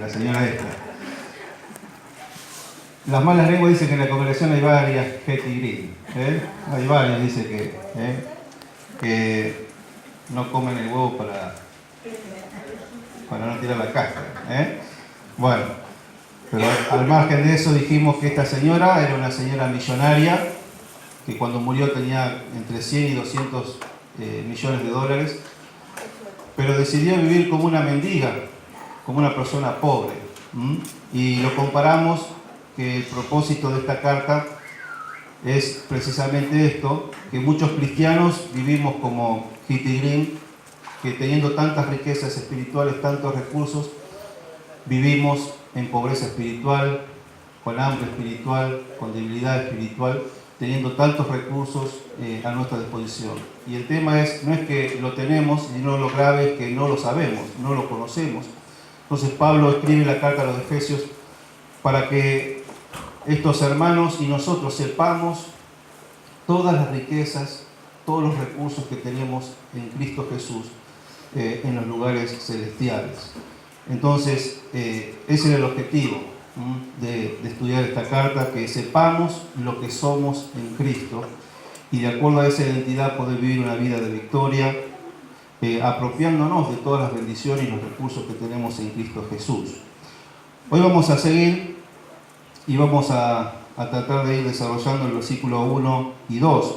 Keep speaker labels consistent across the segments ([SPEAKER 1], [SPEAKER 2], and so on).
[SPEAKER 1] la señora esta. Las malas lenguas dicen que en la congregación hay varias Hetty Green. Hay varios, dice que no comen el huevo para no tirar la cáscara. Bueno, pero al margen de eso dijimos que esta señora era una señora millonaria, que cuando murió tenía entre 100 y 200 millones de dólares, pero decidió vivir como una mendiga, como una persona pobre. Y lo comparamos que el propósito de esta carta es precisamente esto, que muchos cristianos vivimos como Hetty Green, que teniendo tantas riquezas espirituales, tantos recursos, vivimos en pobreza espiritual, con hambre espiritual, con debilidad espiritual, teniendo tantos recursos a nuestra disposición. Y el tema no es que lo tenemos, sino lo grave es que no lo sabemos, no lo conocemos. Entonces Pablo escribe la carta a los Efesios para que estos hermanos y nosotros sepamos todas las riquezas, todos los recursos que tenemos en Cristo Jesús en los lugares celestiales. Entonces, ese era el objetivo de estudiar esta carta, que sepamos lo que somos en Cristo y de acuerdo a esa identidad poder vivir una vida de victoria, apropiándonos de todas las bendiciones y los recursos que tenemos en Cristo Jesús. Hoy vamos a seguir y vamos a tratar de ir desarrollando el versículo 1 y 2.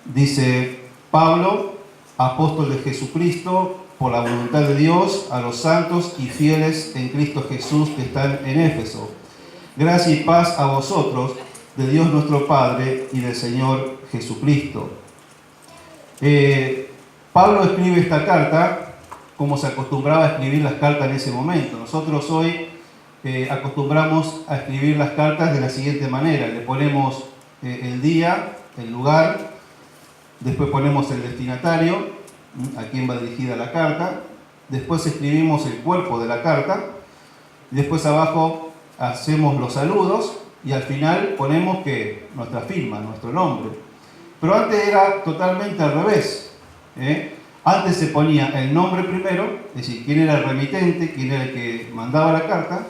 [SPEAKER 1] Dice: Pablo, apóstol de Jesucristo, por la voluntad de Dios, a los santos y fieles en Cristo Jesús que están en Éfeso. Gracia y paz a vosotros, de Dios nuestro Padre y del Señor Jesucristo. Pablo escribe esta carta como se acostumbraba a escribir las cartas en ese momento. Nosotros hoy acostumbramos a escribir las cartas de la siguiente manera: le ponemos el día, el lugar, después ponemos el destinatario, a quién va dirigida la carta, después escribimos el cuerpo de la carta, después abajo hacemos los saludos y al final ponemos nuestra firma, nuestro nombre. Pero antes era totalmente al revés. Antes se ponía el nombre primero, es decir, quién era el remitente, quién era el que mandaba la carta.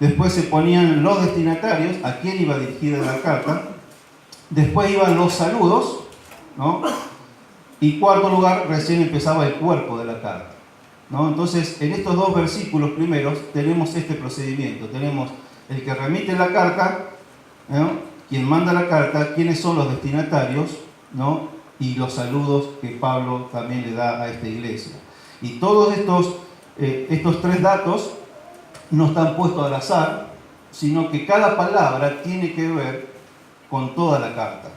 [SPEAKER 1] Después se ponían los destinatarios, a quién iba dirigida la carta. Después iban los saludos, ¿no? Y cuarto lugar, recién empezaba el cuerpo de la carta, ¿no? Entonces, en estos dos versículos primeros tenemos este procedimiento. Tenemos el que remite la carta, ¿no? Quien manda la carta, quiénes son los destinatarios, ¿no? Y los saludos que Pablo también le da a esta iglesia. Y todos estos tres datos no están puestos al azar, sino que cada palabra tiene que ver con toda la carta.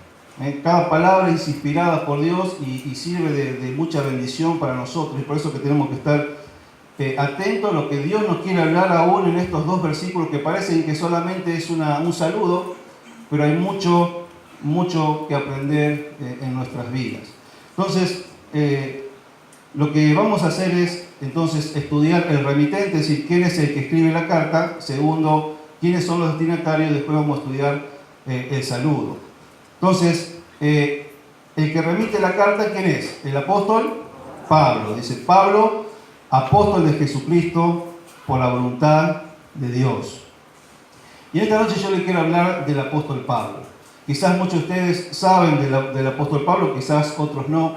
[SPEAKER 1] Cada palabra es inspirada por Dios y sirve de mucha bendición para nosotros, y por eso que tenemos que estar atentos a lo que Dios nos quiere hablar aún en estos dos versículos que parecen que solamente es un saludo, pero hay mucho que aprender en nuestras vidas. Entonces, lo que vamos a hacer es entonces estudiar el remitente, es decir, quién es el que escribe la carta. Segundo, quiénes son los destinatarios. Después vamos a estudiar el saludo. Entonces, el que remite la carta, ¿quién es? El apóstol Pablo. Dice: Pablo, apóstol de Jesucristo por la voluntad de Dios. Y esta noche yo les quiero hablar del apóstol Pablo. Quizás muchos de ustedes saben del apóstol Pablo, quizás otros no.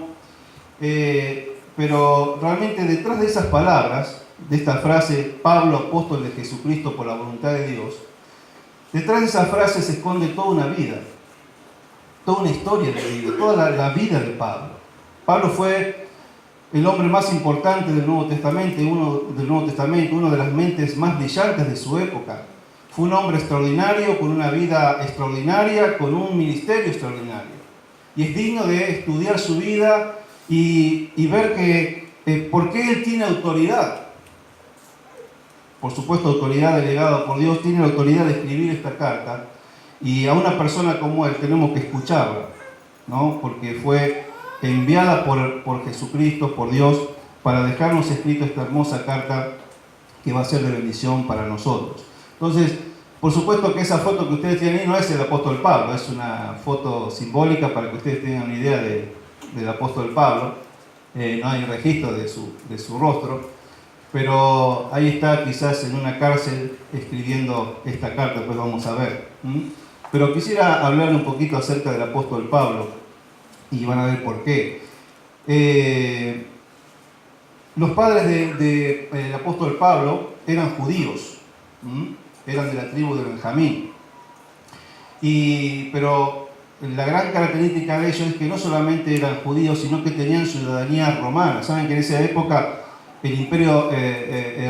[SPEAKER 1] Pero realmente detrás de esas palabras, de esta frase, Pablo, apóstol de Jesucristo por la voluntad de Dios, detrás de esa frase se esconde toda una vida, toda una historia de vida, toda la vida de Pablo. Pablo fue el hombre más importante del Nuevo Testamento, una de las mentes más brillantes de su época. Fue un hombre extraordinario, con una vida extraordinaria, con un ministerio extraordinario. Y es digno de estudiar su vida y ver por qué él tiene autoridad. Por supuesto, autoridad delegada por Dios, tiene la autoridad de escribir esta carta. Y a una persona como él tenemos que escucharla, ¿no? Porque fue enviada por Jesucristo, por Dios, para dejarnos escrita esta hermosa carta que va a ser de bendición para nosotros. Entonces, por supuesto que esa foto que ustedes tienen ahí no es el apóstol Pablo, es una foto simbólica para que ustedes tengan una idea del apóstol Pablo. No hay registro de su rostro. pero ahí está quizás en una cárcel escribiendo esta carta, pues vamos a ver. Pero quisiera hablar un poquito acerca del apóstol Pablo, y van a ver por qué. Los padres del apóstol Pablo eran judíos, eran de la tribu de Benjamín. Pero la gran característica de ellos es que no solamente eran judíos, sino que tenían ciudadanía romana. Saben que en esa época el imperio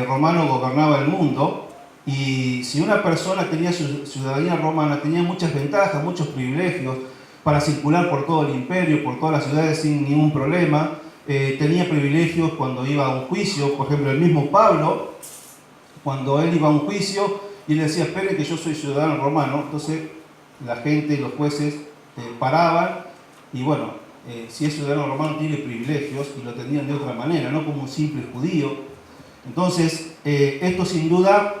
[SPEAKER 1] romano gobernaba el mundo, y si una persona tenía ciudadanía romana, tenía muchas ventajas, muchos privilegios para circular por todo el imperio, por todas las ciudades sin ningún problema. Tenía privilegios cuando iba a un juicio. Por ejemplo, el mismo Pablo, cuando él iba a un juicio y le decía: espere que yo soy ciudadano romano, entonces la gente, los jueces paraban, y bueno, si es ciudadano romano tiene privilegios, y lo tenían de otra manera, no como un simple judío. Entonces, esto sin duda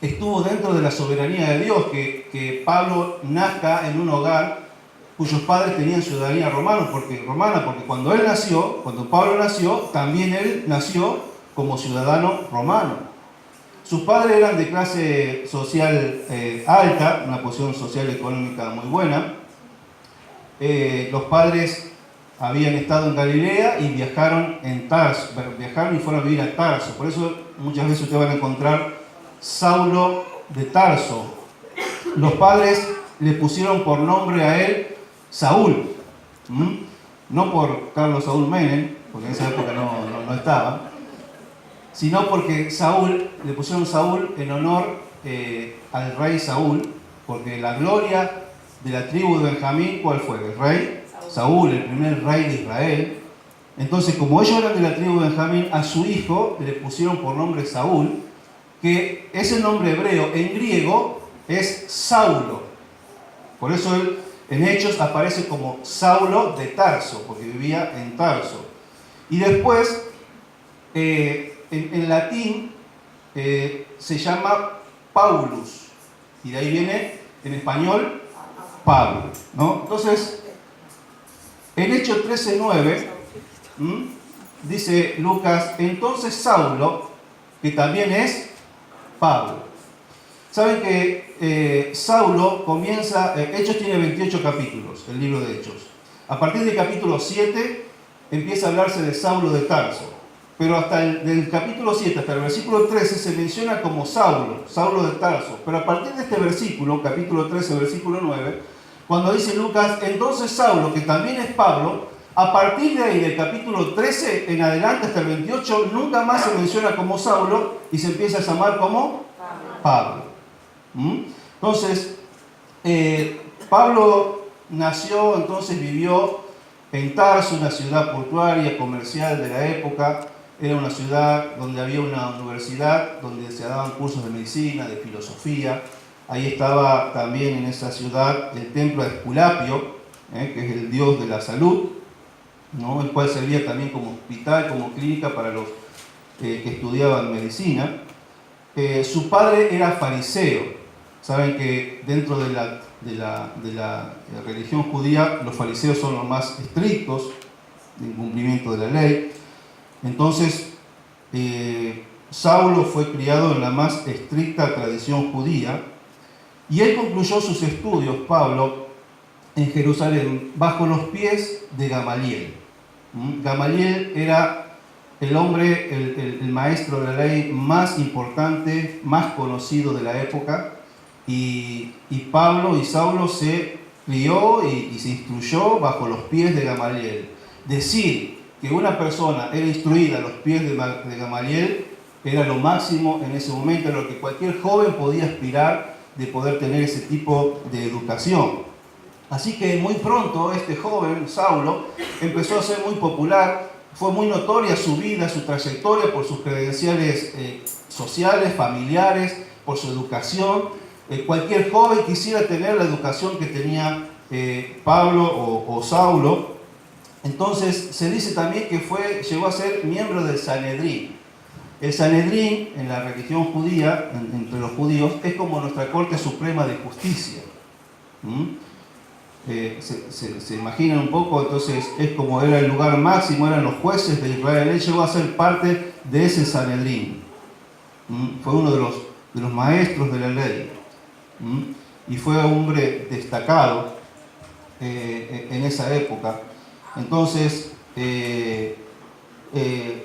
[SPEAKER 1] estuvo dentro de la soberanía de Dios, que Pablo nazca en un hogar cuyos padres tenían ciudadanía romana, porque cuando Pablo nació, también él nació como ciudadano romano. Sus padres eran de clase social alta, una posición social económica muy buena. Los padres habían estado en Galilea y viajaron y fueron a vivir a Tarso. Por eso muchas veces ustedes van a encontrar Saulo de Tarso. Los padres le pusieron por nombre a él Saúl, no por Carlos Saúl Menem, porque en esa época no estaba, sino porque le pusieron Saúl en honor al rey Saúl, porque la gloria de la tribu de Benjamín, ¿cuál fue? El rey Saúl, el primer rey de Israel. Entonces, como ellos eran de la tribu de Benjamín, a su hijo le pusieron por nombre Saúl, que ese nombre hebreo en griego es Saulo. Por eso él en Hechos aparece como Saulo de Tarso, porque vivía en Tarso. Y después, en latín, se llama Paulus, y de ahí viene en español Pablo, ¿no? Entonces, en Hechos 13:9, dice Lucas: entonces Saulo, que también es Pablo. Saben que Saulo comienza, Hechos tiene 28 capítulos, el libro de Hechos. A partir del capítulo 7 empieza a hablarse de Saulo de Tarso, pero del capítulo 7 hasta el versículo 13 se menciona como Saulo de Tarso. Pero a partir de este versículo, capítulo 13, versículo 9, cuando dice Lucas: entonces Saulo, que también es Pablo, a partir de ahí, del capítulo 13 en adelante hasta el 28, nunca más se menciona como Saulo y se empieza a llamar como Pablo. Entonces, Pablo vivió en Tarso, una ciudad portuaria, comercial de la época. Era una ciudad donde había una universidad, donde se daban cursos de medicina, de filosofía. Ahí estaba también en esa ciudad el templo de Esculapio, que es el dios de la salud, ¿no? El cual servía también como hospital, como clínica para los que estudiaban medicina. Su padre era fariseo. Saben que dentro de la religión judía, los fariseos son los más estrictos en cumplimiento de la ley. Entonces, Saulo fue criado en la más estricta tradición judía, y él concluyó sus estudios, Pablo, en Jerusalén, bajo los pies de Gamaliel. Gamaliel era el hombre, el maestro de la ley más importante, más conocido de la época, y Pablo y Saulo se crió y se instruyó bajo los pies de Gamaliel. Decir que una persona era instruida a los pies de Gamaliel era lo máximo en ese momento, era lo que cualquier joven podía aspirar, de poder tener ese tipo de educación. Así que muy pronto este joven, Saulo, empezó a ser muy popular. Fue muy notoria su vida, su trayectoria, por sus credenciales sociales, familiares, por su educación. Cualquier joven quisiera tener la educación que tenía Pablo o Saulo. Entonces se dice también que llegó a ser miembro del Sanedrín. El Sanedrín, en la religión judía, entre los judíos, es como nuestra Corte Suprema de Justicia. se imaginan un poco, entonces es como era el lugar máximo, eran los jueces de Israel. Él llegó a ser parte de ese Sanedrín. Fue uno de los maestros de la ley. Y fue un hombre destacado en esa época. Entonces, él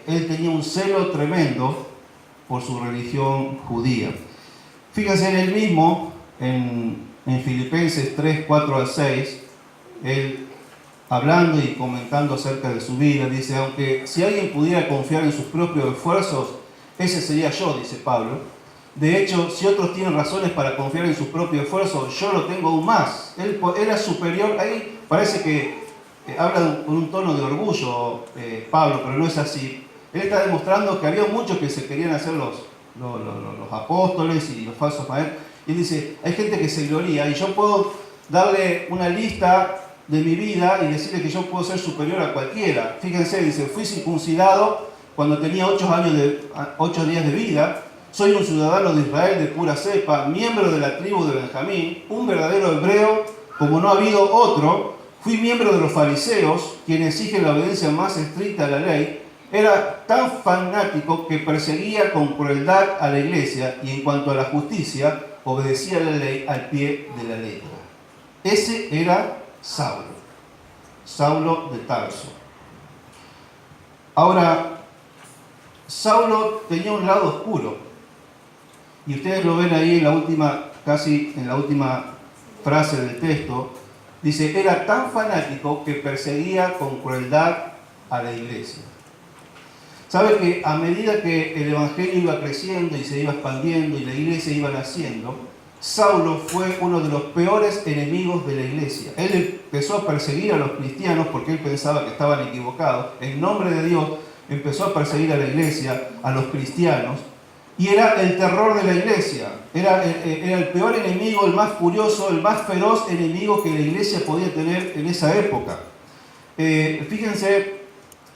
[SPEAKER 1] tenía un celo tremendo por su religión judía. Fíjense en él mismo, en Filipenses 3, 4 al 6, él hablando y comentando acerca de su vida, dice: aunque si alguien pudiera confiar en sus propios esfuerzos, ese sería yo, dice Pablo. De hecho, si otros tienen razones para confiar en sus propios esfuerzos, yo lo tengo aún más. Él era superior. Ahí parece que habla con un tono de orgullo Pablo, pero no es así. Él está demostrando que había muchos que se querían hacer los apóstoles y los falsos maestros. Y él dice, hay gente que se gloría y yo puedo darle una lista de mi vida y decirle que yo puedo ser superior a cualquiera. Fíjense, dice, fui circuncidado cuando tenía 8 días de vida. Soy un ciudadano de Israel de pura cepa, miembro de la tribu de Benjamín, un verdadero hebreo como no ha habido otro. Fui miembro de los fariseos, quienes exigen la obediencia más estricta a la ley. Era tan fanático que perseguía con crueldad a la iglesia y en cuanto a la justicia, obedecía la ley al pie de la letra. Ese era Saulo, Saulo de Tarso. Ahora, Saulo tenía un lado oscuro. Y ustedes lo ven ahí casi en la última frase del texto. Dice, era tan fanático que perseguía con crueldad a la iglesia. ¿Sabe que a medida que el evangelio iba creciendo y se iba expandiendo y la iglesia iba naciendo, Saulo fue uno de los peores enemigos de la iglesia? Él empezó a perseguir a los cristianos porque él pensaba que estaban equivocados. En nombre de Dios empezó a perseguir a la iglesia, a los cristianos. Y era el terror de la iglesia, era el peor enemigo, el más furioso, el más feroz enemigo que la iglesia podía tener en esa época. Fíjense,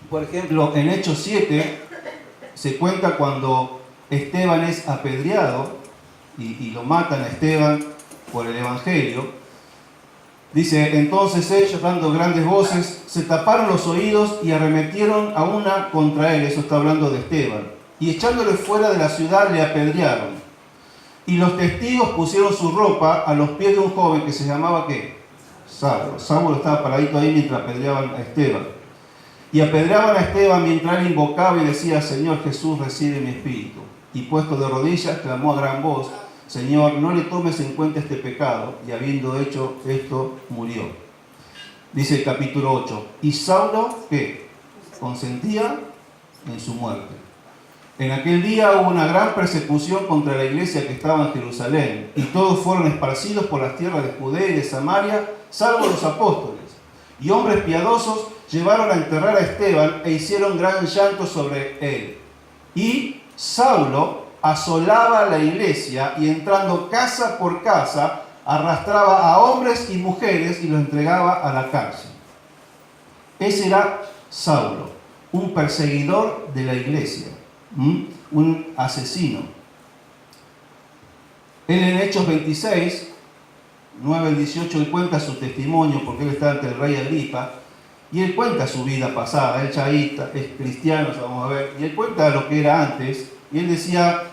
[SPEAKER 1] por ejemplo, en Hechos 7 se cuenta cuando Esteban es apedreado y lo matan a Esteban por el Evangelio. Dice, entonces ellos, dando grandes voces, se taparon los oídos y arremetieron a una contra él, eso está hablando de Esteban. Y echándole fuera de la ciudad le apedrearon. Y los testigos pusieron su ropa a los pies de un joven que se llamaba ¿qué? Saulo. Saulo estaba paradito ahí mientras apedreaban a Esteban. Y apedreaban a Esteban mientras él invocaba y decía, Señor Jesús, recibe mi espíritu. Y puesto de rodillas, clamó a gran voz, Señor, no le tomes en cuenta este pecado. Y habiendo hecho esto, murió. Dice el capítulo 8. Y Saulo, ¿qué? Consentía en su muerte. En aquel día hubo una gran persecución contra la iglesia que estaba en Jerusalén, y todos fueron esparcidos por las tierras de Judea y de Samaria, salvo los apóstoles. Y hombres piadosos llevaron a enterrar a Esteban e hicieron gran llanto sobre él. Y Saulo asolaba la iglesia y entrando casa por casa, arrastraba a hombres y mujeres y los entregaba a la cárcel. Ese era Saulo, un perseguidor de la iglesia. Un asesino. Él en Hechos 26, 9 al 18, él cuenta su testimonio porque él está ante el rey Agripa y él cuenta su vida pasada. Él ya ahí es cristiano, vamos a ver, y él cuenta lo que era antes. Y él decía,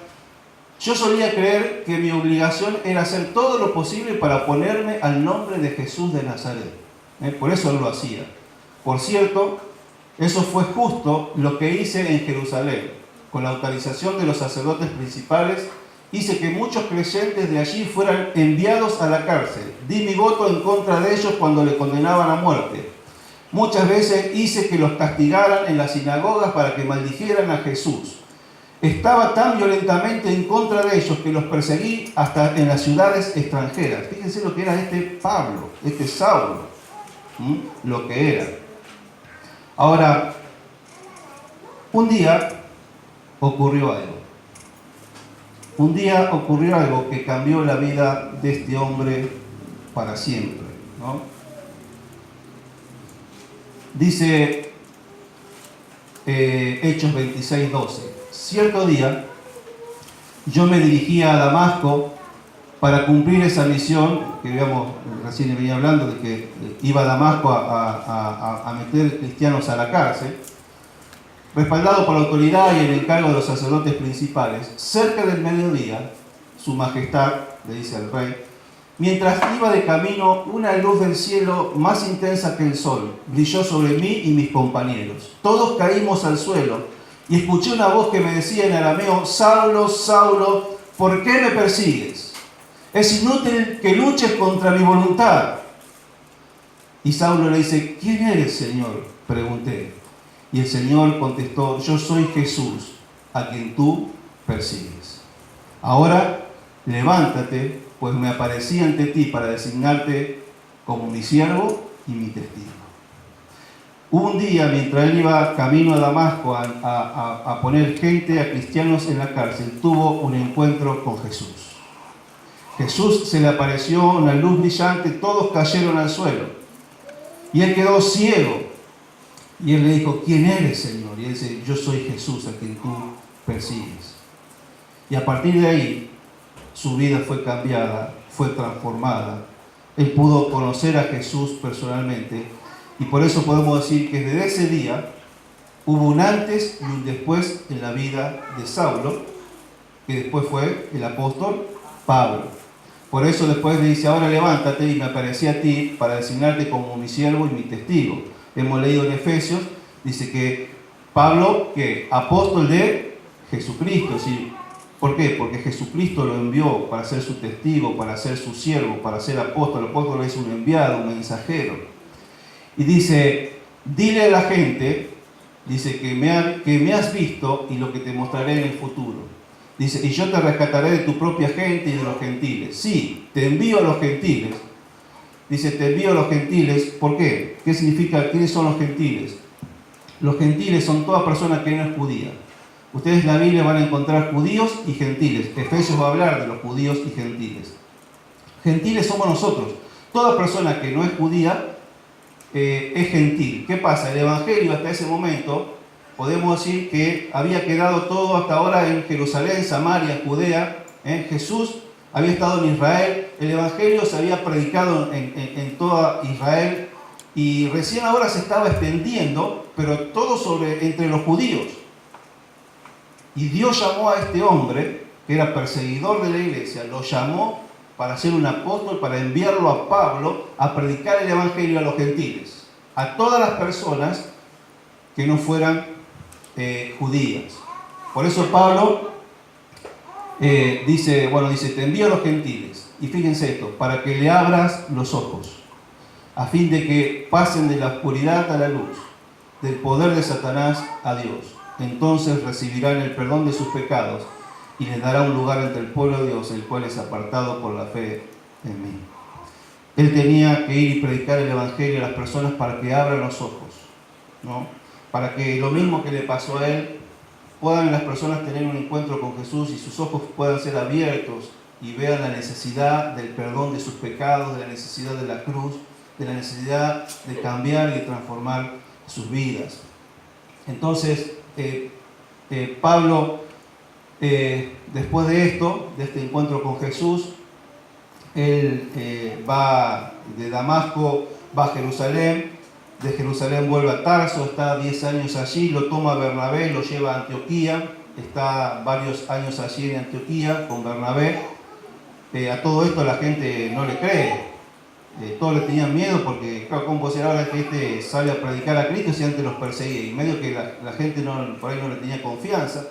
[SPEAKER 1] yo solía creer que mi obligación era hacer todo lo posible para oponerme al nombre de Jesús de Nazaret. Por eso él lo hacía. Por cierto, eso fue justo lo que hice en Jerusalén. Con la autorización de los sacerdotes principales, hice que muchos creyentes de allí fueran enviados a la cárcel. Di mi voto en contra de ellos cuando le condenaban a muerte. Muchas veces hice que los castigaran en las sinagogas para que maldijeran a Jesús. Estaba tan violentamente en contra de ellos que los perseguí hasta en las ciudades extranjeras. Fíjense lo que era este Pablo, este Saulo, lo que era. Ahora, un día ocurrió algo. Un día ocurrió algo que cambió la vida de este hombre para siempre, ¿no? Dice Hechos 26, 12. Cierto día yo me dirigía a Damasco para cumplir esa misión, que digamos, recién venía hablando de que iba a Damasco a meter cristianos a la cárcel, respaldado por la autoridad y el encargo de los sacerdotes principales, cerca del mediodía, su majestad, le dice al rey, mientras iba de camino, una luz del cielo más intensa que el sol brilló sobre mí y mis compañeros. Todos caímos al suelo y escuché una voz que me decía en arameo, Saulo, Saulo, ¿por qué me persigues? Es inútil que luches contra mi voluntad. Y Saulo le dice, ¿quién eres, Señor? Pregunté. Y el Señor contestó, yo soy Jesús, a quien tú persigues. Ahora, levántate, pues me aparecí ante ti para designarte como mi siervo y mi testigo. Un día, mientras él iba camino a Damasco a poner gente, a cristianos en la cárcel, tuvo un encuentro con Jesús. Jesús se le apareció una luz brillante, todos cayeron al suelo. Y él quedó ciego. Y él le dijo, ¿quién eres, Señor? Y él dice, yo soy Jesús, a quien tú persigues. Y a partir de ahí, su vida fue cambiada, fue transformada. Él pudo conocer a Jesús personalmente. Y por eso podemos decir que desde ese día hubo un antes y un después en la vida de Saulo, que después fue el apóstol Pablo. Por eso después le dice, ahora levántate y me aparecí a ti para designarte como mi siervo y mi testigo. Hemos leído en Efesios, dice que Pablo, que apóstol de Jesucristo, ¿sí? ¿Por qué? Porque Jesucristo lo envió para ser su testigo, para ser su siervo, para ser apóstol. El apóstol es un enviado, un mensajero. Y dice, dile a la gente, dice que me has visto y lo que te mostraré en el futuro. Dice, y yo te rescataré de tu propia gente y de los gentiles. Sí, te envío a los gentiles. Dice, te envío a los gentiles. ¿Por qué? ¿Qué significa? ¿Quiénes son los gentiles? Los gentiles son toda persona que no es judía. Ustedes en la Biblia van a encontrar judíos y gentiles. Efesios va a hablar de los judíos y gentiles. Gentiles somos nosotros. Toda persona que no es judía es gentil. ¿Qué pasa? El Evangelio hasta ese momento, podemos decir que había quedado todo hasta ahora en Jerusalén, Samaria, Judea. Jesús había estado en Israel. El Evangelio se había predicado en toda Israel. Y recién ahora se estaba extendiendo, pero todo entre los judíos. Y Dios llamó a este hombre, que era perseguidor de la iglesia, lo llamó para ser un apóstol, para enviarlo a Pablo a predicar el Evangelio a los gentiles, a todas las personas que no fueran judías. Por eso Pablo dice, te envío a los gentiles. Y fíjense esto, para que le abras los ojos, a fin de que pasen de la oscuridad a la luz, del poder de Satanás a Dios. Entonces recibirán el perdón de sus pecados y les dará un lugar entre el pueblo de Dios, el cual es apartado por la fe en mí. Él tenía que ir y predicar el Evangelio a las personas para que abran los ojos, ¿no? Para que lo mismo que le pasó a él, puedan las personas tener un encuentro con Jesús y sus ojos puedan ser abiertos y vean la necesidad del perdón de sus pecados, de la necesidad de la cruz, de la necesidad de cambiar y de transformar sus vidas. Entonces, Pablo, después de esto, de este encuentro con Jesús, él va de Damasco, va a Jerusalén, de Jerusalén vuelve a Tarso, está 10 años allí, lo toma Bernabé, lo lleva a Antioquía, está varios años allí en Antioquía con Bernabé. A todo esto la gente no le cree. Todos le tenían miedo porque, claro, ¿cómo puede ser ahora que este sale a predicar a Cristo si antes los perseguía? Y medio que la gente por ahí no le tenía confianza.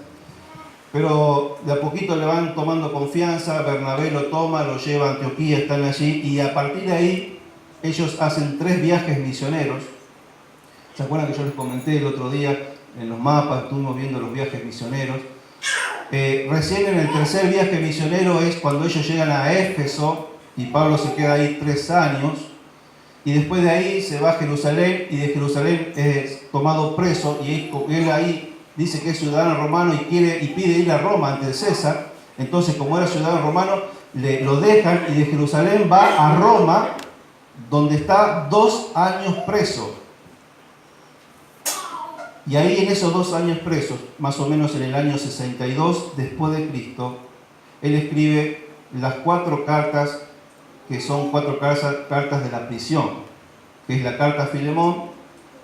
[SPEAKER 1] Pero de a poquito le van tomando confianza, Bernabé lo toma, lo lleva a Antioquía, están allí, y a partir de ahí ellos hacen 3 viajes misioneros. ¿Se acuerdan que yo les comenté el otro día en los mapas? Estuvimos viendo los viajes misioneros. Recién en el tercer viaje misionero es cuando ellos llegan a Éfeso, y Pablo se queda ahí 3 años, y después de ahí se va a Jerusalén, y de Jerusalén es tomado preso, y él ahí dice que es ciudadano romano y pide ir a Roma ante César. Entonces, como era ciudadano romano, lo dejan, y de Jerusalén va a Roma, donde está 2 años preso. Y ahí en esos 2 años presos, más o menos en el año 62 después de Cristo, él escribe las 4 cartas que son 4 cartas de la prisión, que es la carta a Filemón,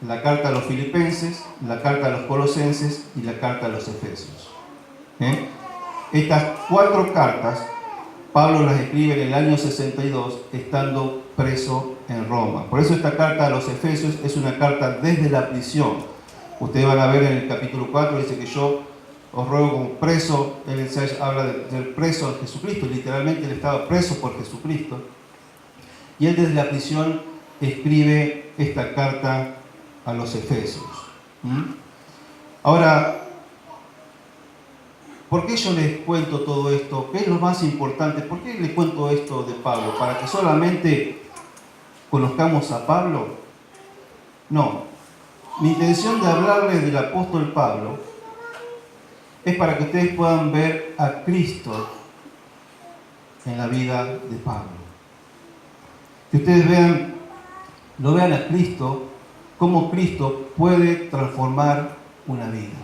[SPEAKER 1] la carta a los filipenses, la carta a los colosenses y la carta a los efesios. Estas 4 cartas Pablo las escribe en el año 62 estando preso en Roma. Por eso esta carta a los efesios es una carta desde la prisión. Ustedes van a ver en el capítulo 4, dice que yo os ruego como preso. Él habla del preso de Jesucristo, literalmente él estaba preso por Jesucristo. Y él desde la prisión escribe esta carta a los efesios. Ahora, ¿por qué yo les cuento todo esto? ¿Qué es lo más importante? ¿Por qué les cuento esto de Pablo? ¿Para que solamente conozcamos a Pablo? No. Mi intención de hablarles del apóstol Pablo es para que ustedes puedan ver a Cristo en la vida de Pablo. Que ustedes lo vean a Cristo, cómo Cristo puede transformar una vida.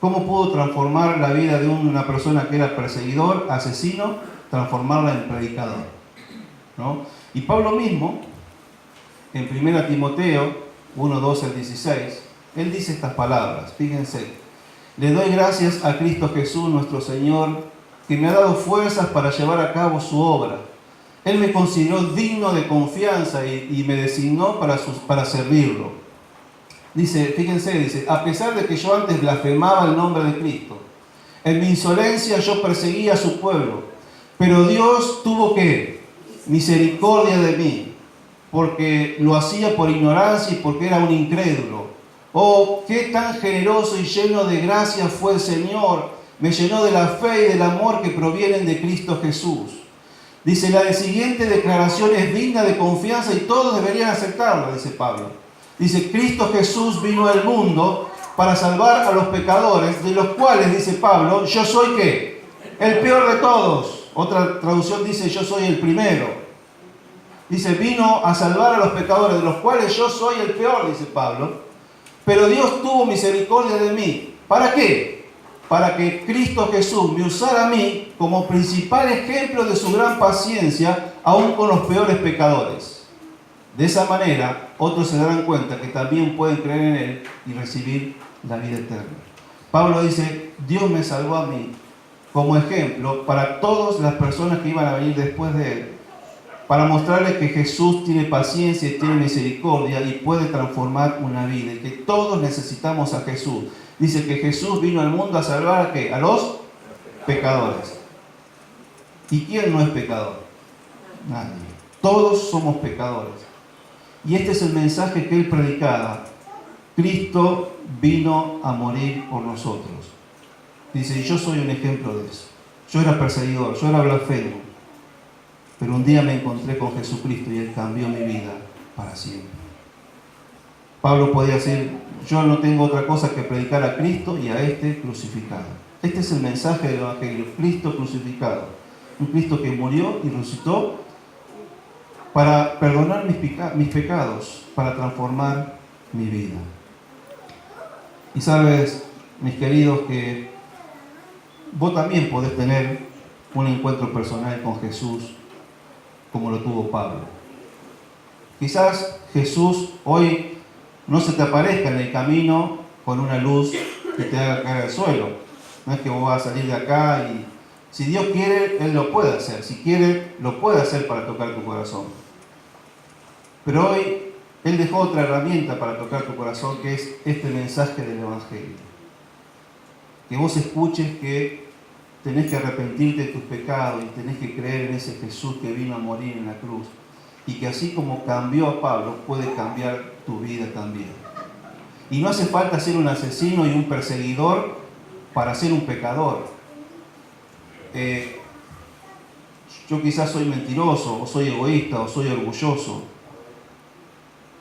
[SPEAKER 1] ¿Cómo pudo transformar la vida de una persona que era perseguidor, asesino, transformarla en predicador? ¿No? Y Pablo mismo, en 1 Timoteo 1, 12 al 16, él dice estas palabras, fíjense: le doy gracias a Cristo Jesús nuestro Señor, que me ha dado fuerzas para llevar a cabo su obra. Él me consideró digno de confianza y me designó para servirlo. Dice, fíjense, dice: a pesar de que yo antes blasfemaba el nombre de Cristo, en mi insolencia yo perseguía a su pueblo, pero Dios tuvo misericordia de mí, porque lo hacía por ignorancia y porque era un incrédulo. Oh, qué tan generoso y lleno de gracia fue el Señor, me llenó de la fe y del amor que provienen de Cristo Jesús. Dice, la siguiente declaración es digna de confianza y todos deberían aceptarla, dice Pablo. Dice, Cristo Jesús vino al mundo para salvar a los pecadores, de los cuales, dice Pablo, yo soy ¿qué? El peor de todos. Otra traducción dice, yo soy el primero. Dice, vino a salvar a los pecadores, de los cuales yo soy el peor, dice Pablo. Pero Dios tuvo misericordia de mí. ¿Para qué? Para que Cristo Jesús me usara a mí como principal ejemplo de su gran paciencia, aún con los peores pecadores. De esa manera, otros se darán cuenta que también pueden creer en Él y recibir la vida eterna. Pablo dice, Dios me salvó a mí como ejemplo para todas las personas que iban a venir después de Él, para mostrarles que Jesús tiene paciencia y tiene misericordia y puede transformar una vida, y que todos necesitamos a Jesús. Dice que Jesús vino al mundo a salvar ¿a qué? A los pecadores. ¿Y quién no es pecador? Nadie. Todos somos pecadores. Y este es el mensaje que él predicaba. Cristo vino a morir por nosotros. Dice, y yo soy un ejemplo de eso. Yo era perseguidor, yo era blasfemo. Pero un día me encontré con Jesucristo y Él cambió mi vida para siempre. Pablo podía decir, yo no tengo otra cosa que predicar a Cristo y a este crucificado. Este es el mensaje del Evangelio, Cristo crucificado. Un Cristo que murió y resucitó para perdonar mis pecados, para transformar mi vida. Y sabes, mis queridos, que vos también podés tener un encuentro personal con Jesús como lo tuvo Pablo. Quizás Jesús hoy no se te aparezca en el camino con una luz que te haga caer al suelo. No es que vos vas a salir de acá y si Dios quiere, Él lo puede hacer. Si quiere, lo puede hacer para tocar tu corazón. Pero hoy Él dejó otra herramienta para tocar tu corazón, que es este mensaje del Evangelio. Que vos escuches que tenés que arrepentirte de tus pecados y tenés que creer en ese Jesús que vino a morir en la cruz. Y que así como cambió a Pablo, puede cambiar tu vida también. Y no hace falta ser un asesino y un perseguidor para ser un pecador. Yo quizás soy mentiroso, o soy egoísta, o soy orgulloso,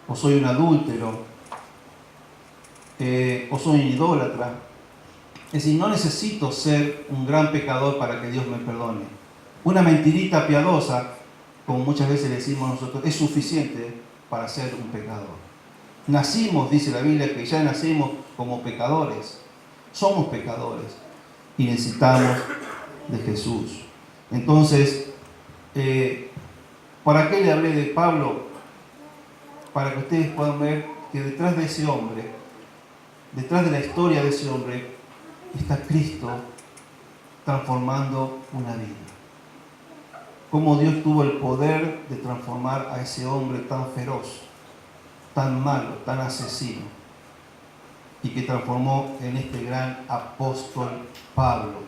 [SPEAKER 1] o soy un adúltero, o soy un idólatra. Es decir, no necesito ser un gran pecador para que Dios me perdone. Una mentirita piadosa, como muchas veces le decimos nosotros, es suficiente para ser un pecador. Nacimos, dice la Biblia, que ya nacimos como pecadores. Somos pecadores y necesitamos de Jesús. Entonces, ¿para qué le hablé de Pablo? Para que ustedes puedan ver que detrás de ese hombre, detrás de la historia de ese hombre, está Cristo transformando una vida. Cómo Dios tuvo el poder de transformar a ese hombre tan feroz, tan malo, tan asesino, y que transformó en este gran apóstol Pablo,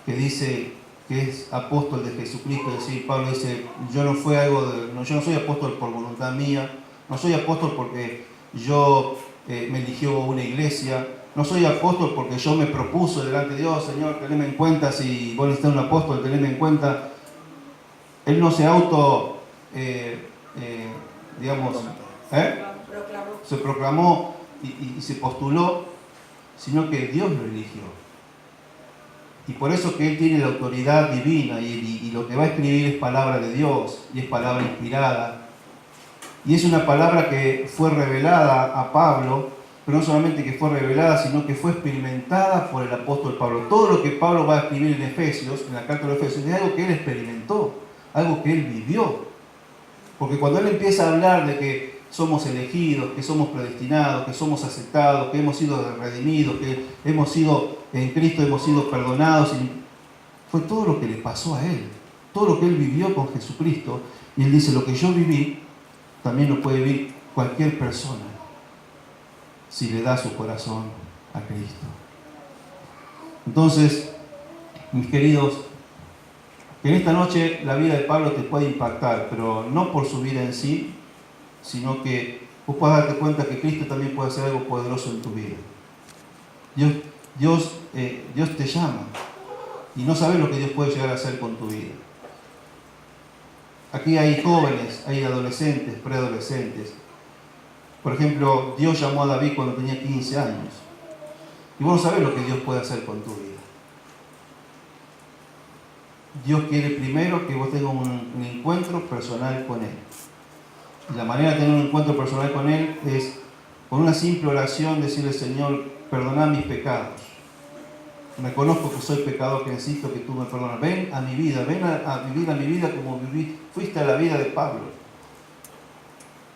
[SPEAKER 1] que dice que es apóstol de Jesucristo. Es decir, Pablo dice, yo no soy apóstol por voluntad mía, no soy apóstol porque yo me eligió una iglesia, no soy apóstol porque yo me propuso delante de Dios, Señor, teneme en cuenta, si vos necesitas un apóstol, teneme en cuenta. Él no se se proclamó y se postuló, sino que Dios lo eligió. Y por eso que él tiene la autoridad divina y lo que va a escribir es palabra de Dios y es palabra inspirada. Y es una palabra que fue revelada a Pablo, pero no solamente que fue revelada, sino que fue experimentada por el apóstol Pablo. Todo lo que Pablo va a escribir en Efesios, en la carta de los Efesios, es algo que él experimentó, algo que él vivió. Porque cuando él empieza a hablar de que somos elegidos, que somos predestinados, que somos aceptados, que hemos sido redimidos, que en Cristo hemos sido perdonados, fue todo lo que le pasó a él, todo lo que él vivió con Jesucristo. Y él dice, lo que yo viví, también lo puede vivir cualquier persona, si le da su corazón a Cristo. Entonces, mis queridos, que en esta noche la vida de Pablo te puede impactar, pero no por su vida en sí, sino que vos puedas darte cuenta que Cristo también puede hacer algo poderoso en tu vida. Dios te llama y no sabes lo que Dios puede llegar a hacer con tu vida. Aquí hay jóvenes, hay adolescentes, preadolescentes. Por ejemplo, Dios llamó a David cuando tenía 15 años. Y vos no sabés lo que Dios puede hacer con tu vida. Dios quiere primero que vos tengas un encuentro personal con Él. Y la manera de tener un encuentro personal con Él es con una simple oración decirle, Señor, perdona mis pecados. Reconozco que soy pecador, que necesito que tú me perdones. Ven a mi vida, ven a vivir a mi vida como fuiste a la vida de Pablo.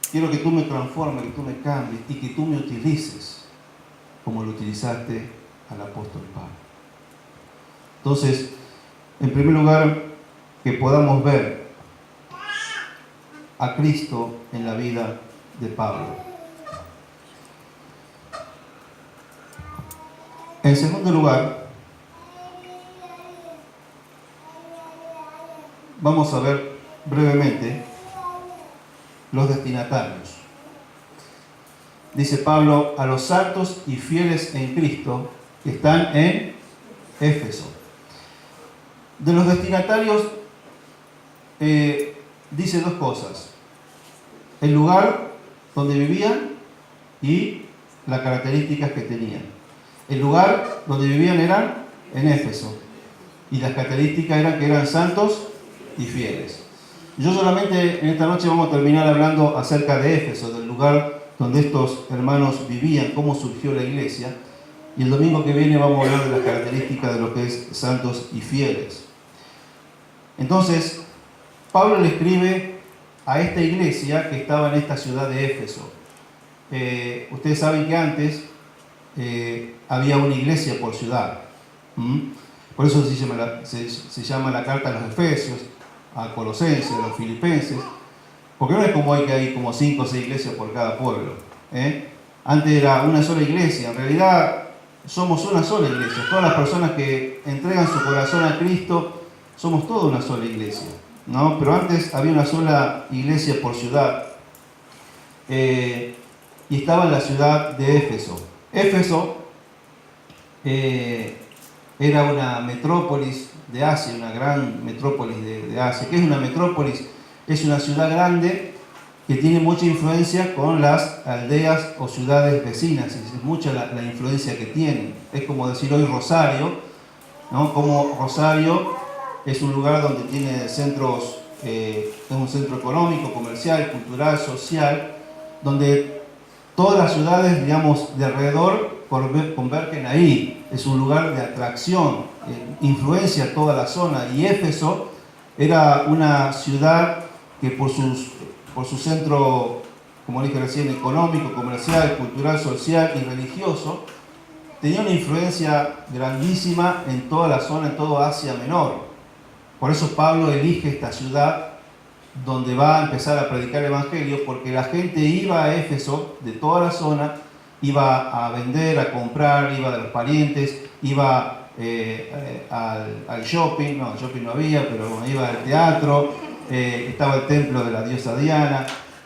[SPEAKER 1] Quiero que tú me transformes, que tú me cambies y que tú me utilices como lo utilizaste al apóstol Pablo. Entonces, en primer lugar, que podamos ver a Cristo en la vida de Pablo. En segundo lugar, vamos a ver brevemente los destinatarios. Dice Pablo, a los santos y fieles en Cristo que están en Éfeso. De los destinatarios dice dos cosas: el lugar donde vivían y las características que tenían. El lugar donde vivían eran en Éfeso y las características eran que eran santos y fieles. Yo solamente en esta noche vamos a terminar hablando acerca de Éfeso, del lugar donde estos hermanos vivían, cómo surgió la iglesia, y el domingo que viene vamos a hablar de las características de lo que es santos y fieles. Entonces, Pablo le escribe a esta iglesia que estaba en esta ciudad de Éfeso. Ustedes saben que antes había una iglesia por ciudad. Por eso se llama la carta a los Efesios, a Colosenses, a los Filipenses, porque no es como hoy que hay como 5 o 6 iglesias por cada pueblo. Antes era una sola iglesia. En realidad somos una sola iglesia. Todas las personas que entregan su corazón a Cristo somos toda una sola iglesia, ¿no? Pero antes había una sola iglesia por ciudad, y estaba en la ciudad de Éfeso. Éfeso era una metrópolis de Asia, una gran metrópolis de Asia. ¿Qué es una metrópolis? Es una ciudad grande que tiene mucha influencia con las aldeas o ciudades vecinas. Es mucha la influencia que tienen. Es como decir hoy Rosario, ¿no? Como Rosario es un lugar donde tiene centros, es un centro económico, comercial, cultural, social, donde todas las ciudades, digamos, de alrededor convergen ahí. Es un lugar de atracción, influencia toda la zona. Y Éfeso era una ciudad que por su centro, como dije recién, económico, comercial, cultural, social y religioso, tenía una influencia grandísima en toda la zona, en todo Asia Menor. Por eso Pablo elige esta ciudad donde va a empezar a predicar el Evangelio, porque la gente iba a Éfeso de toda la zona, iba a vender, a comprar, iba de los parientes, iba al shopping, no, el shopping no había, pero bueno, iba al teatro, estaba el templo de la diosa Diana.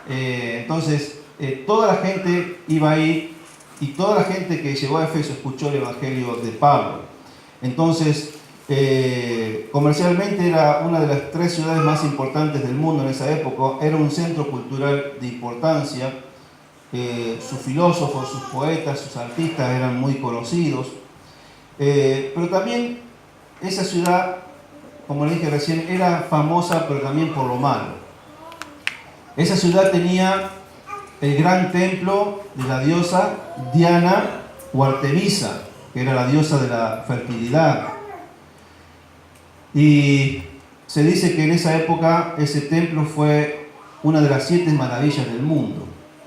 [SPEAKER 1] Entonces, toda la gente iba ahí y toda la gente que llegó a Éfeso escuchó el Evangelio de Pablo. Entonces, comercialmente era una de las 3 ciudades más importantes del mundo en esa época, era un centro cultural de importancia, sus filósofos, sus poetas, sus artistas eran muy conocidos, pero también esa ciudad, como le dije recién, era famosa pero también por lo malo. Esa ciudad tenía el gran templo de la diosa Diana o Artemisa, que era la diosa de la fertilidad. Y se dice que en esa época ese templo fue una de las 7 maravillas del mundo.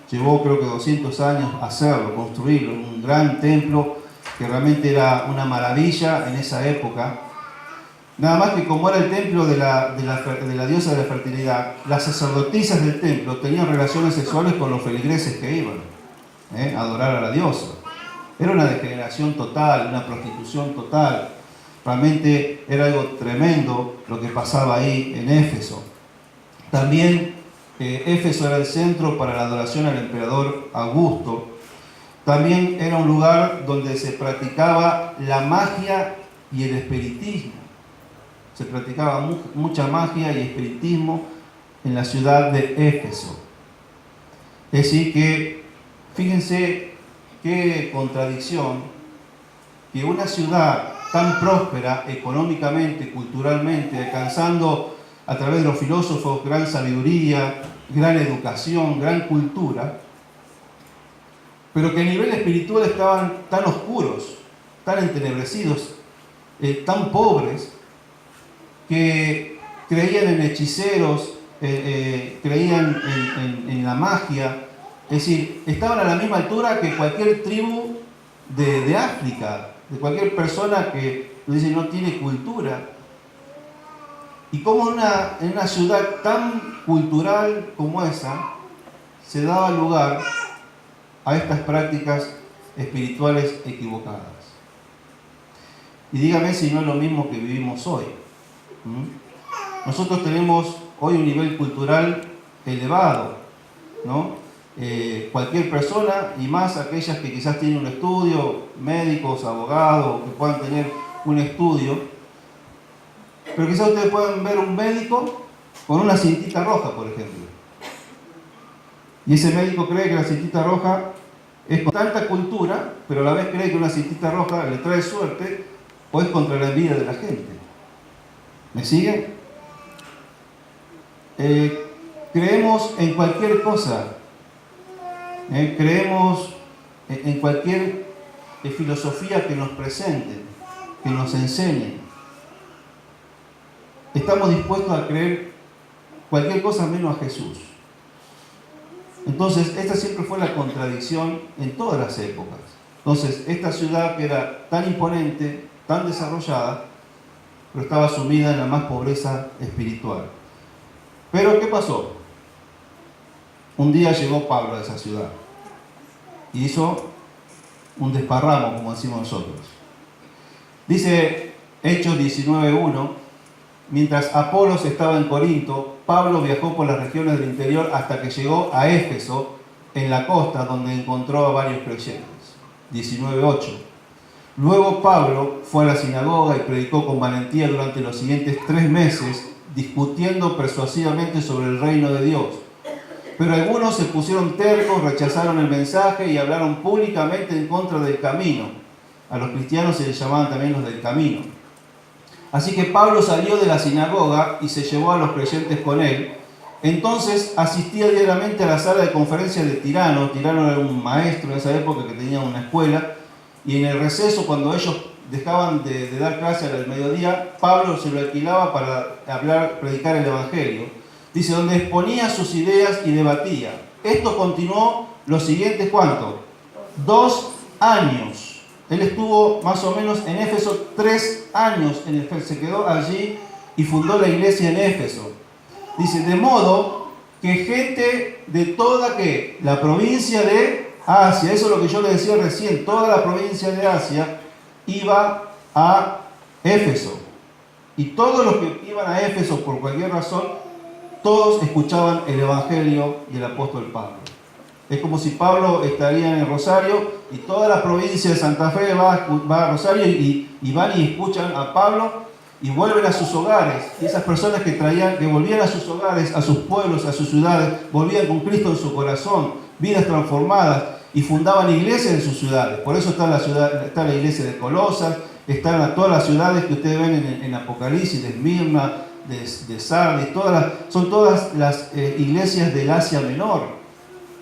[SPEAKER 1] Llevó creo que 200 años hacerlo, construirlo, un gran templo que realmente era una maravilla en esa época. Nada más que como era el templo de la diosa de la fertilidad, las sacerdotisas del templo tenían relaciones sexuales con los feligreses que iban a adorar a la diosa. Era una degeneración total, una prostitución total. Realmente era algo tremendo lo que pasaba ahí en Éfeso. También Éfeso era el centro para la adoración al emperador Augusto. También era un lugar donde se practicaba la magia y el espiritismo. Se practicaba mucha magia y espiritismo en la ciudad de Éfeso. Es decir que, fíjense qué contradicción, que una ciudad tan próspera económicamente, culturalmente, alcanzando a través de los filósofos gran sabiduría, gran educación, gran cultura, pero que a nivel espiritual estaban tan oscuros, tan entenebrecidos, tan pobres, que creían en hechiceros, creían en la magia, es decir, estaban a la misma altura que cualquier tribu de África, de cualquier persona que no tiene cultura. Y cómo en una ciudad tan cultural como esa se daba lugar a estas prácticas espirituales equivocadas. Y dígame si no es lo mismo que vivimos hoy. Nosotros tenemos hoy un nivel cultural elevado, ¿no? Cualquier persona, y más aquellas que quizás tienen un estudio, médicos, abogados, que puedan tener un estudio, pero quizás ustedes puedan ver un médico con una cintita roja, por ejemplo. Y ese médico cree que la cintita roja es con tanta cultura, pero a la vez cree que una cintita roja le trae suerte o es contra la envidia de la gente. ¿Me siguen? Creemos en cualquier cosa. Creemos en cualquier filosofía que nos presenten, que nos enseñen. Estamos dispuestos a creer cualquier cosa menos a Jesús. Entonces, esta siempre fue la contradicción en todas las épocas. Entonces, esta ciudad que era tan imponente, tan desarrollada, pero estaba sumida en la más pobreza espiritual. Pero, ¿qué pasó? Un día llegó Pablo a esa ciudad y hizo un desparramo, como decimos nosotros. Dice Hechos 19:1, mientras Apolos estaba en Corinto, Pablo viajó por las regiones del interior hasta que llegó a Éfeso, en la costa, donde encontró a varios creyentes. 19:8. Luego Pablo fue a la sinagoga y predicó con valentía durante los siguientes 3 meses, discutiendo persuasivamente sobre el reino de Dios. Pero algunos se pusieron tercos, rechazaron el mensaje y hablaron públicamente en contra del camino. A los cristianos se les llamaban también los del camino. Así que Pablo salió de la sinagoga y se llevó a los creyentes con él. Entonces asistía diariamente a la sala de conferencias de Tirano. Tirano era un maestro en esa época que tenía una escuela. y en el receso, cuando ellos dejaban de dar clase al mediodía, Pablo se lo alquilaba para predicar el Evangelio. Dice, donde exponía sus ideas y debatía. Esto continuó los siguientes, ¿cuánto? 2 años. Él estuvo más o menos en Éfeso 3 años, se quedó allí y fundó la iglesia en Éfeso. Dice, de modo que gente de toda la provincia de Asia, eso es lo que yo le decía recién, toda la provincia de Asia iba a Éfeso. Y todos los que iban a Éfeso por cualquier razón, todos escuchaban el Evangelio y el apóstol Pablo. Es como si Pablo estaría en el Rosario y toda la provincia de Santa Fe va a Rosario y van y escuchan a Pablo y vuelven a sus hogares. Y esas personas que volvían a sus hogares, a sus pueblos, a sus ciudades, volvían con Cristo en su corazón, vidas transformadas, y fundaban iglesias en sus ciudades. Por eso está la iglesia de Colosas, están todas las ciudades que ustedes ven en Apocalipsis, de Esmirna, de Sardis, son todas las iglesias del Asia Menor,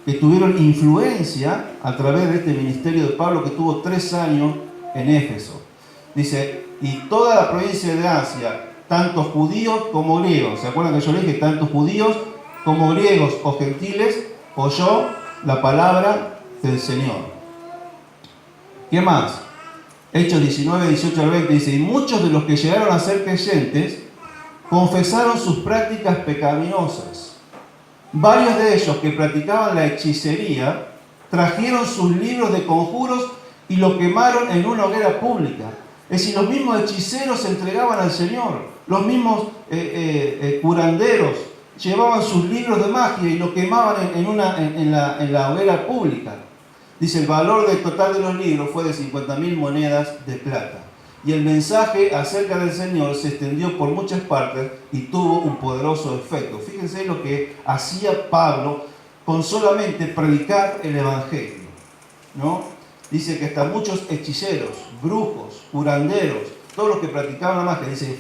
[SPEAKER 1] que tuvieron influencia a través de este ministerio de Pablo, que tuvo 3 años en Éfeso. Dice, y toda la provincia de Asia, tanto judíos como griegos, ¿se acuerdan que yo les dije? Tanto judíos como griegos o gentiles, oyó la palabra del Señor. ¿Qué más? Hechos 19, 18 al 20 dice, y muchos de los que llegaron a ser creyentes confesaron sus prácticas pecaminosas. Varios de ellos que practicaban la hechicería trajeron sus libros de conjuros y lo quemaron en una hoguera pública. Es decir, los mismos hechiceros se entregaban al Señor, los mismos curanderos llevaban sus libros de magia y lo quemaban en la hoguera pública. Dice, el valor total de los libros fue de 50.000 monedas de plata. Y el mensaje acerca del Señor se extendió por muchas partes y tuvo un poderoso efecto. Fíjense lo que hacía Pablo con solamente predicar el Evangelio, ¿no? Dice que hasta muchos hechiceros, brujos, curanderos, todos los que practicaban la magia, dice,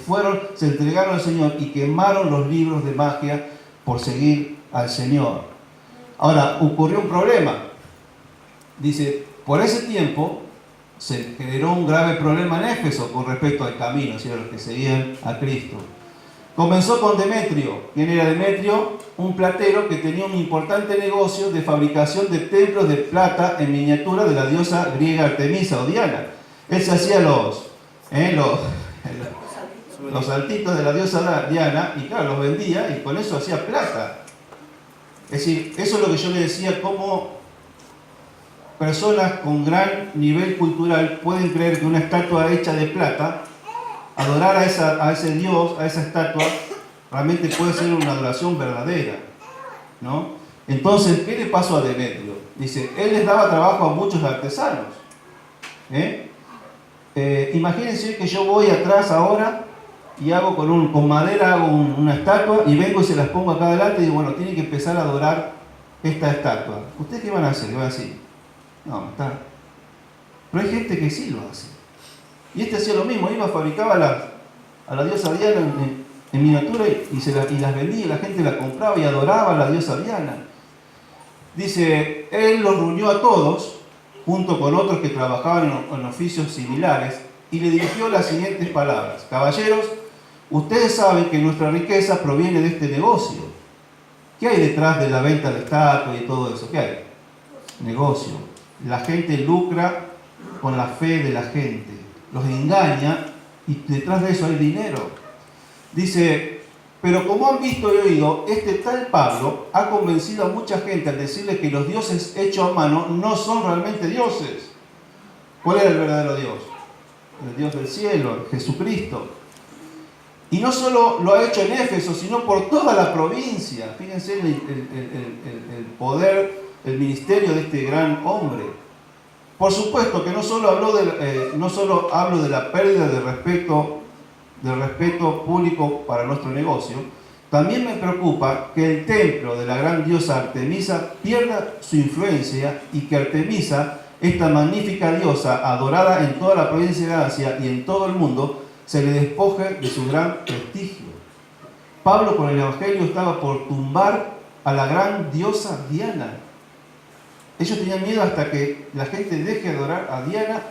[SPEAKER 1] se entregaron al Señor y quemaron los libros de magia por seguir al Señor. Ahora, ocurrió un problema. Dice, por ese tiempo se generó un grave problema en Éfeso con respecto al camino, es decir, a los que seguían a Cristo. Comenzó con Demetrio. ¿Quién era Demetrio? Un platero que tenía un importante negocio de fabricación de templos de plata en miniatura de la diosa griega Artemisa o Diana. Él se hacía los saltitos de la diosa Diana y claro, los vendía y con eso hacía plata. Es decir, eso es lo que yo le decía, cómo personas con gran nivel cultural pueden creer que una estatua hecha de plata, adorar a ese Dios, a esa estatua, realmente puede ser una adoración verdadera, ¿no? Entonces, ¿qué le pasó a Demetrio? Dice, él les daba trabajo a muchos artesanos. Imagínense que yo voy atrás ahora y hago con madera, hago una estatua y vengo y se las pongo acá adelante y digo, bueno, tienen que empezar a adorar esta estatua. ¿Ustedes qué van a hacer? ¿Qué van a decir? No, está. Pero hay gente que sí lo hace. Y hacía lo mismo, fabricaba a la diosa Diana en miniatura y las vendía y la gente la compraba y adoraba a la diosa Diana. Dice, él los reunió a todos, junto con otros que trabajaban en oficios similares, y le dirigió las siguientes palabras. Caballeros, ustedes saben que nuestra riqueza proviene de este negocio. ¿Qué hay detrás de la venta de estatuas y todo eso? ¿Qué hay? Negocio. La gente lucra con la fe de la gente, los engaña y detrás de eso hay dinero. Dice, pero como han visto y oído, este tal Pablo ha convencido a mucha gente al decirle que los dioses hechos a mano no son realmente dioses. ¿Cuál era el verdadero Dios? El Dios del cielo, Jesucristo. Y no solo lo ha hecho en Éfeso, sino por toda la provincia. Fíjense el poder, el ministerio de este gran hombre. Por supuesto que no solo hablo de la pérdida del respeto público para nuestro negocio, también me preocupa que el templo de la gran diosa Artemisa pierda su influencia y que Artemisa, esta magnífica diosa adorada en toda la provincia de Asia y en todo el mundo, se le despoje de su gran prestigio. Pablo con el Evangelio estaba por tumbar a la gran diosa Diana. Ellos tenían miedo hasta que la gente deje de adorar a Diana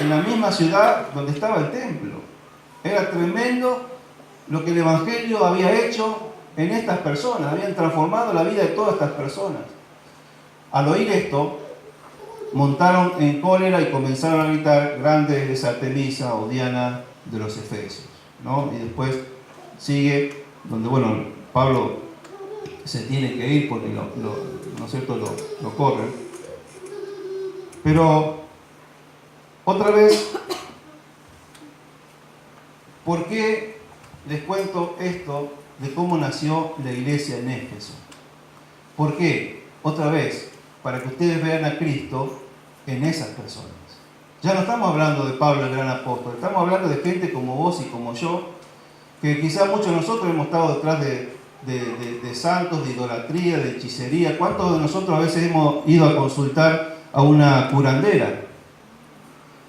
[SPEAKER 1] en la misma ciudad donde estaba el templo. Era tremendo lo que el Evangelio había hecho en estas personas, habían transformado la vida de todas estas personas. Al oír esto, montaron en cólera y comenzaron a gritar: grande es Artemisa o Diana de los Efesios, ¿no? Y después sigue donde, bueno, Pablo se tiene que ir porque ¿no es cierto?, lo corren. Pero otra vez, ¿por qué les cuento esto de cómo nació la iglesia en Éfeso? ¿Por qué? Otra vez, para que ustedes vean a Cristo en esas personas. Ya no estamos hablando de Pablo el gran apóstol, estamos hablando de gente como vos y como yo, que quizás muchos de nosotros hemos estado detrás de santos, de idolatría, de hechicería. ¿Cuántos de nosotros a veces hemos ido a consultar a una curandera?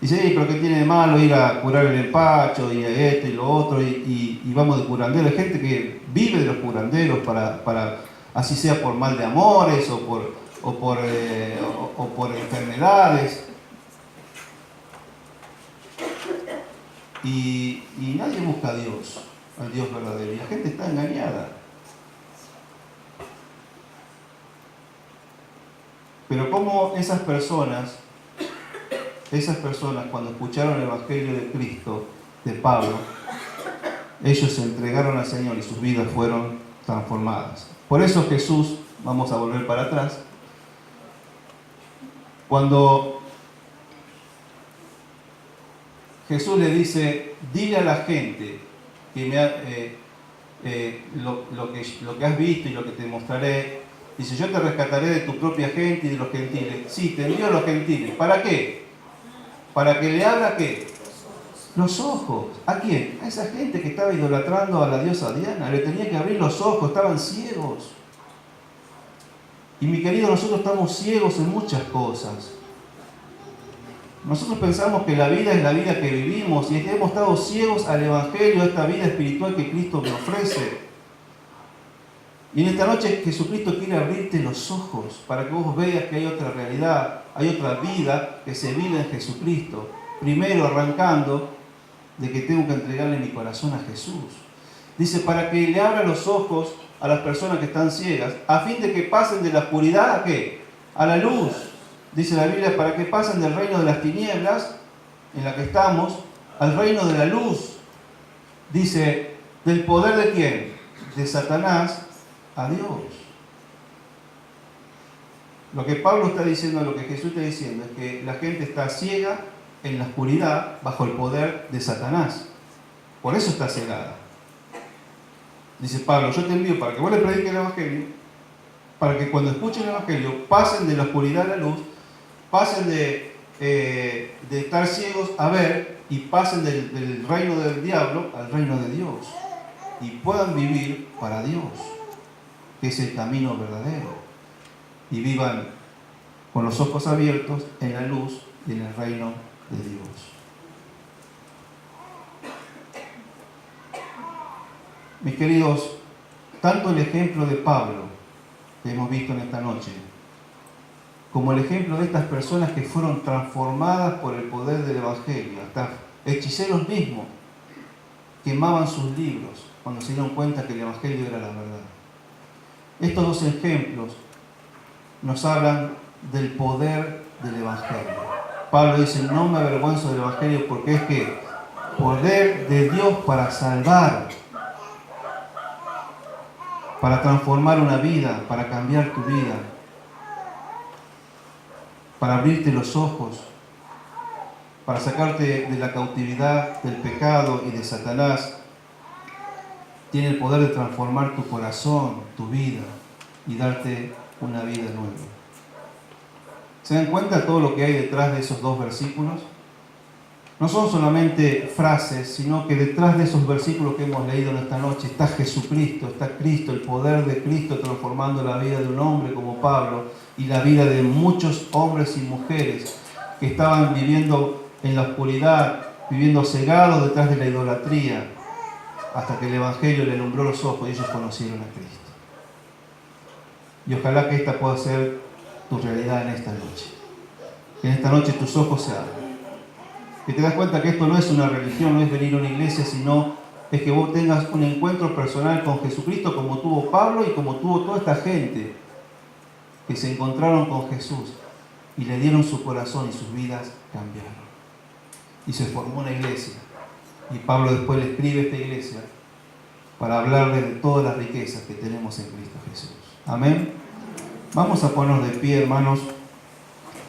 [SPEAKER 1] Dice: pero ¿qué tiene de malo ir a curar el empacho y esto y lo otro? Y vamos de curandero. Hay gente que vive de los curanderos para así sea por mal de amores o por enfermedades. Y nadie busca a Dios, al Dios verdadero. Y la gente está engañada. Pero como esas personas cuando escucharon el Evangelio de Cristo, de Pablo, ellos se entregaron al Señor y sus vidas fueron transformadas. Por eso Jesús, vamos a volver para atrás, cuando Jesús le dice: dile a la gente que lo que has visto y lo que te mostraré. Dice: yo te rescataré de tu propia gente y de los gentiles. Sí, te envío a los gentiles. ¿Para qué? Para que le abra, ¿qué? Los ojos. ¿A quién? A esa gente que estaba idolatrando a la diosa Diana. Le tenía que abrir los ojos, estaban ciegos. Y mi querido, nosotros estamos ciegos en muchas cosas. Nosotros pensamos que la vida es la vida que vivimos y hemos estado ciegos al Evangelio, a esta vida espiritual que Cristo me ofrece. Y en esta noche Jesucristo quiere abrirte los ojos para que vos veas que hay otra realidad, hay otra vida que se vive en Jesucristo. Primero arrancando de que tengo que entregarle mi corazón a Jesús. Dice: para que le abra los ojos a las personas que están ciegas, a fin de que pasen de la oscuridad ¿a qué? A la luz. Dice la Biblia: para que pasen del reino de las tinieblas, en la que estamos, al reino de la luz. Dice: ¿del poder de quién? De Satanás a Dios. Lo que Pablo está diciendo, lo que Jesús está diciendo, es que la gente está ciega en la oscuridad bajo el poder de Satanás. Por eso está cegada. Dice Pablo: yo te envío para que vos le prediques el Evangelio, para que cuando escuchen el Evangelio pasen de la oscuridad a la luz, pasen de estar ciegos a ver y pasen del reino del diablo al reino de Dios y puedan vivir para Dios, que es el camino verdadero, y vivan con los ojos abiertos en la luz y en el reino de Dios. Mis queridos, tanto el ejemplo de Pablo que hemos visto en esta noche, como el ejemplo de estas personas que fueron transformadas por el poder del Evangelio, hasta hechiceros mismos quemaban sus libros cuando se dieron cuenta que el Evangelio era la verdad. Estos dos ejemplos nos hablan del poder del Evangelio. Pablo dice: no me avergüenzo del Evangelio porque es que poder de Dios para salvar, para transformar una vida, para cambiar tu vida, para abrirte los ojos, para sacarte de la cautividad del pecado y de Satanás. Tiene el poder de transformar tu corazón, tu vida y darte una vida nueva. ¿Se dan cuenta de todo lo que hay detrás de esos dos versículos? No son solamente frases, sino que detrás de esos versículos que hemos leído en esta noche está Jesucristo, está Cristo, el poder de Cristo transformando la vida de un hombre como Pablo y la vida de muchos hombres y mujeres que estaban viviendo en la oscuridad, viviendo cegados detrás de la idolatría, hasta que el Evangelio le alumbró los ojos y ellos conocieron a Cristo. Y ojalá que esta pueda ser tu realidad en esta noche. Que en esta noche tus ojos se abran. Que te das cuenta que esto no es una religión, no es venir a una iglesia, sino es que vos tengas un encuentro personal con Jesucristo como tuvo Pablo y como tuvo toda esta gente que se encontraron con Jesús y le dieron su corazón y sus vidas cambiaron. Y se formó una iglesia. Y Pablo después le escribe a esta iglesia para hablarle de todas las riquezas que tenemos en Cristo Jesús. Amén. Vamos a ponernos de pie, hermanos.